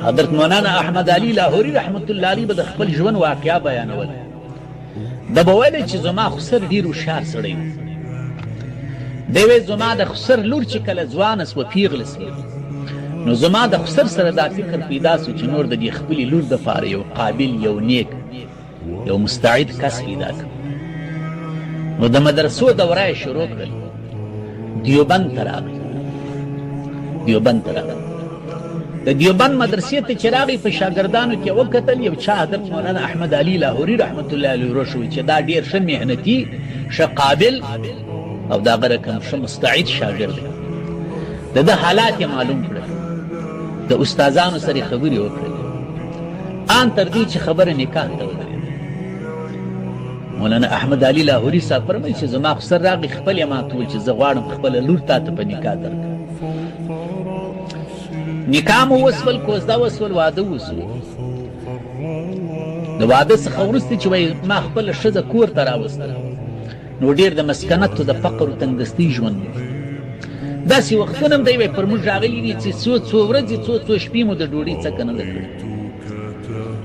حضرت مولانا احمد علي لاهوري رحمت الله علیه به د خپل ژوند واقعیا بیانول. د به ویل چې زما خسر ډېر هوښیار سړی و. دی وی زما د خسر لور چې کله ځوانه سوه پیغله سوه، نو زما د خسر سره دا فکر پیدا سو چې نور د دې خپلې لور دپاره یو قابل، یو نیک، یو مستعد کس پیدا کړم. نو د مدرسو دوره یې شروع کړل. دیوبند ته راغی. د دیوبند مدرسې ته چې راغی په شاګردانو کې وکتل، یو چا حضرت مولانا احمد علي لاهوري رحمت الله علیه روښوي چې دا ډېر ښه محنتي، ښه قابل او د هغه رقم ښه مستعد شاګرد دی. د ده حالات یې معلوم کړل، د استادانو سره یې خبرې وکړلې، ان تر دې چې خبره نکاح ته ودرېده. مولانا احمد علي لاهوري صاحب فرمایي چې زما خسر راغی، خپل یې ماته وویل چې زه غواړم خپله لور تا ته په نکاح درکړم. نکاح مو وسول، کوزده وسول، واده وسو. د واده څخه وروسته چې وایي ما خپله ښځه کور ته راوستله، نو ډېر د مسکنت او د فقر او تنګدستۍ ژوند و. داسې وختونه هم دی وایي پر موږ راغلي دي چې څو ورځې څو شپې مو د ډوډۍ څکه نه ده کړې.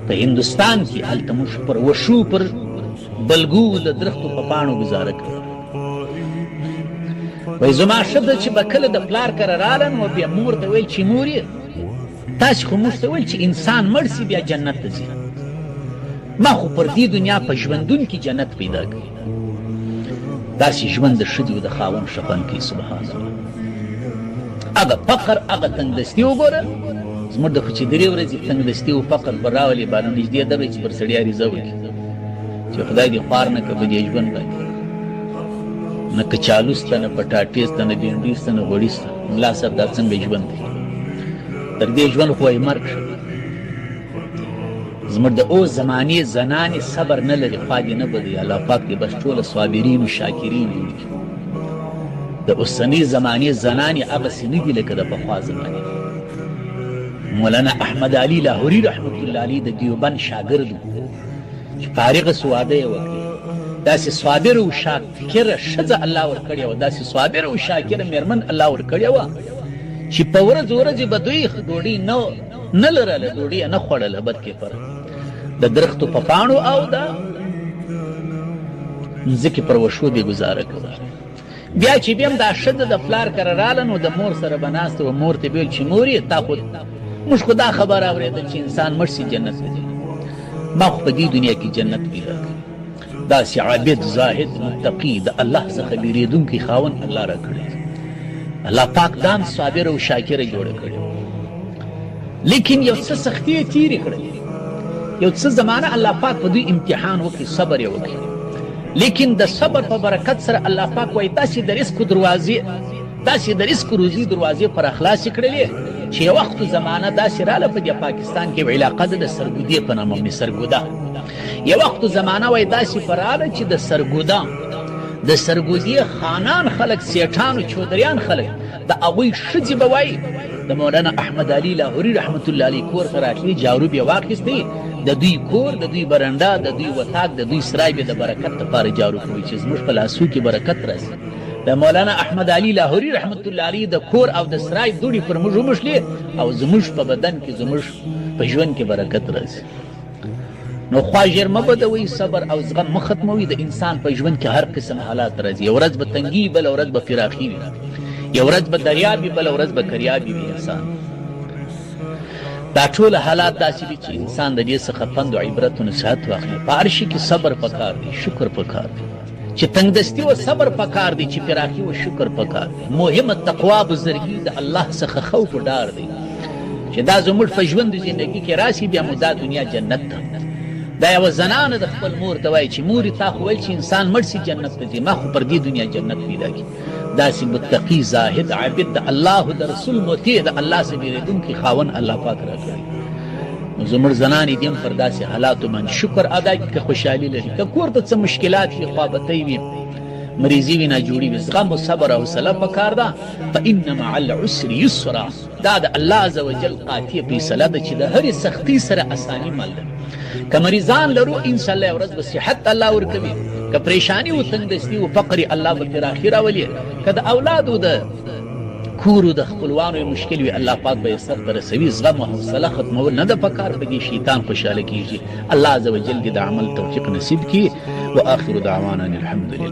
په هندوستان کې هلته موږ پر وښو، پر بلګو د درختو په پاڼو ګزاره کوو. وایي زما ښځه چې به کله د پلار کره راله، نو بیا مور ته ویل چې مورې تاسې خو موږ ته ویل چې انسان مړ سي بیا جنت ته ځي، ما خو پر دې دنیا په ژوندون کې جنت پیدا کړي. داسې ژوند د ښځې و د خاوند شفن کوي. سبحان الله. هغه فقر، هغه تنګدستي وګوره. زموږ د خو چې درې ورځې تنګدستي و فقر به راولي باندې نږدې ده چې پر سړي عریضه وکړي چې خدای دې خوار نه کړه په دې ژوند باندې، نه کچالو سته، نه پټاټې سته، نه بینډۍ سته، نه غوړي سته. ملا صاحب دا څنګه ژوند دی؟ تر دې ژوند خو وایي مرګ ښه دی. زموږ د اوس زمانې زنانې صبر نه لري، خوا دې نه بدوي. الله پاک دې بس ټوله صابرین و شاکرین جوړ کړي. د اوسنۍ زمانې زنانې هغسې نه دي لکه د پخوا زمانې. مولانا احمد علي لاهوري رحمت الله علیه د دیوبند شاګرد و چې فارغه سو واده یې وکړې. داسې صابره او شاکره ښځه الله ورکړې وه، داسې صابره او شاکره مېرمن الله ورکړې وه چې په ورځې به دوی ډوډۍ نه لرله، ډوډۍ یې نه خوړله، بدکفره د درختو په پاڼو او د مځکې پر وښو به یې ګزاره کوله. بیا چې بیا هم دا ښځه د پلار کره راله، نو د مور سره به ناسته وه. مور ته به ویل چې مورې تا خو موږ خو دا خبره اورېدل چې انسان مړ سي جنت ته ځي، ما خو په دې دنیا کې جنت پیدا کړي. داسې عابد، زاهد، متقي، د الله څخه بیریدونکی خاوند الله را کړی. الله پاک دام صابر او شاکره جوړه کړې. لیکن یو څه سختي یې تېرې کړلې، یو څه زمانه الله پاک په دوی امتحان وکړي، صبر یې وکړي. لیکن د صبر په برکت سره الله پاک وایي داسې د رزق دروازې، داسې د رزق روزي دروازې پر خلاصې کړلې چې یو وخت زمانه داسې راله په دې پاکستان کې علاقه ده د سرګودې په نامه سرګوده. یو وخت زمانه وایي داسې پر راله چې د سرګودې خانان خلک، سیټان او چودریان خلک، د هغوی ښځې به وایي د مولانا احمد علي لاهوري رحمت الله علیه کور ته راتلي، جارو به یې واخیستې، د دوی کور، د دوی برنډه، د دوی وطاق، د دوی سرای به د برکت لپاره جارو کوي چې زموږ په لاسو کې برکت راسي. د مولانا احمد علي لاهوري رحمت الله علیه د کور او د سرای دوړې پر موږ وموښلې او زموږ په بدن کې، زموږ په ژوند کې برکت راسي. نو خوا ژر مه بدوئ، صبر او زغم مه ختموئ. د انسان په ژوند کې هر قسم حالات راځي. یو ورځ به تنګي، بله ورځ به فراخي وي، یو ورځ به دریاب وي، بله ورځ به کریابي وي. انسان دا ټول حالات داسې دي چې انسان د دې څخه پند او عبرت و نصیحت واخلي. په هر شي کې صبر پکار دی، شکر پکار دی. چې تنګدستي و صبر پکار دی، چې فراخي و شکر پکار دی. مهمه تقوا بزرګي د الله څخه خوف و ډار دی چې دا زموږ په ژوند زندګي کې راسي، بیا مو دا دنیا جنت ده. دا یوه زنانه د خپل مور ته وایي چې مورې تا خو ویل چې انسان مړ سي جنت ته ځي، ما خو پر دې دنیا جنت پیدا کړي. داسې متقي، زاهد، عابد، د الله د رسول مطیع، د الله څخه بیریدونکی خاوند الله پاک را کړی. نو زموږ زنانې دې هم پر داسې حالاتو باندې شکر ادا کړي که خوشحالي لري، که کور ته څه مشکلات وي، خوابطۍ وي، مریضي وي، ناجوړي وي، زغم و صبر او حوصله پکار ده. فإن مع العسر یسرا، دا د الله عز وجل قاطع فیصله ده چې د هرې سختۍ سره اساني مل ده. که مریضان لرو انشاءالله یو ورځ به صحت الله ورکوي، که پریشاني و تنګدستي و فقر الله به فراخي راولي، که د اولادو د کور د خپلوانو مشکل وي الله پاک به سر ته رسوي زغم او حوصله ختمول نه د پکار په دې شیطان خوشاله کیږي الله عز وجل دې د عمل توفیق نصیب کړي واخر دعوانا الحمد لله